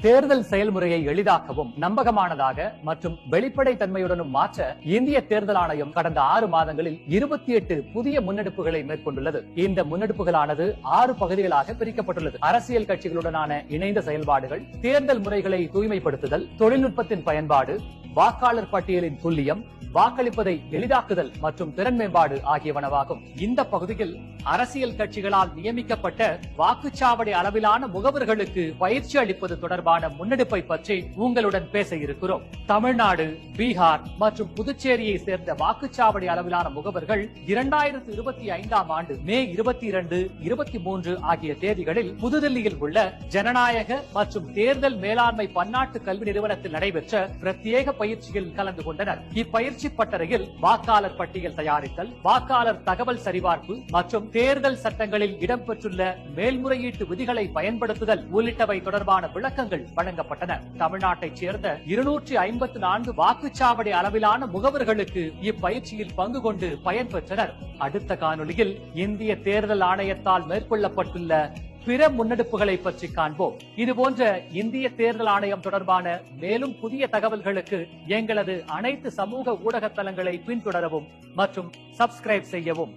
தேர்தல் செயல்முறையை எளிதாக்கவும் நம்பகமானதாக மற்றும் வெளிப்படை தன்மையுடனும் மாற்ற இந்திய தேர்தல் ஆணையம் கடந்த 6 மாதங்களில் 28 புதிய முன்னெடுப்புகளை மேற்கொண்டுள்ளது. இந்த முன்னெடுப்புகளானது 6 பகுதிகளாக பிரிக்கப்பட்டுள்ளது. அரசியல் கட்சிகளுடனான இணைந்த செயல்பாடுகள், தேர்தல் முறைகளை தூய்மைப்படுத்துதல், தொழில்நுட்பத்தின் பயன்பாடு, வாக்காளர் பட்டியலின் துல்லியம், வாக்களிப்பதை எளிதாக்குதல் மற்றும் திறன் மேம்பாடு ஆகியவனவாகும். இந்த பகுதியில் அரசியல் கட்சிகளால் நியமிக்கப்பட்ட வாக்குச்சாவடி அளவிலான முகவர்களுக்கு பயிற்சி அளிப்பது தொடர்பான முன்னெடுப்பை பற்றி உங்களுடன் பேச இருக்கிறோம். தமிழ்நாடு, பீகார் மற்றும் புதுச்சேரியை சேர்ந்த வாக்குச்சாவடி அளவிலான முகவர்கள் 2025ஆம் ஆண்டு மே 22, 23 ஆகிய தேதிகளில் புதுதில்லியில் உள்ள ஜனநாயக மற்றும் தேர்தல் மேலாண்மை பன்னாட்டு கல்வி நிறுவனத்தில் நடைபெற்ற பிரத்யேக பயிற்சியில் கலந்து கொண்டனர். இப்பயிற்சி பட்டறையில் வாக்காளர் பட்டியல் தயாரித்தல், வாக்காளர் தகவல் சரிபார்ப்பு மற்றும் தேர்தல் சட்டங்களில் இடம்பெற்றுள்ள மேல்முறையீட்டு விதிகளை பயன்படுத்துதல் உள்ளிட்டவை தொடர்பான விளக்கங்கள் வழங்கப்பட்டன. தமிழ்நாட்டைச் சேர்ந்த 254 வாக்குச்சாவடி அளவிலான முகவர்களுக்கு இப்பயிற்சியில் பங்கு கொண்டு பயன்பெற்றனர். அடுத்த காணொலியில் இந்திய தேர்தல் ஆணையத்தால் மேற்கொள்ளப்பட்டுள்ள பிற முன்னெடுப்புகளை பற்றி காண்போம். இதுபோன்ற இந்திய தேர்தல் ஆணையம் தொடர்பான மேலும் புதிய தகவல்களுக்கு எங்களது அனைத்து சமூக ஊடக தளங்களை பின்தொடரவும் மற்றும் சப்ஸ்கிரைப் செய்யவும்.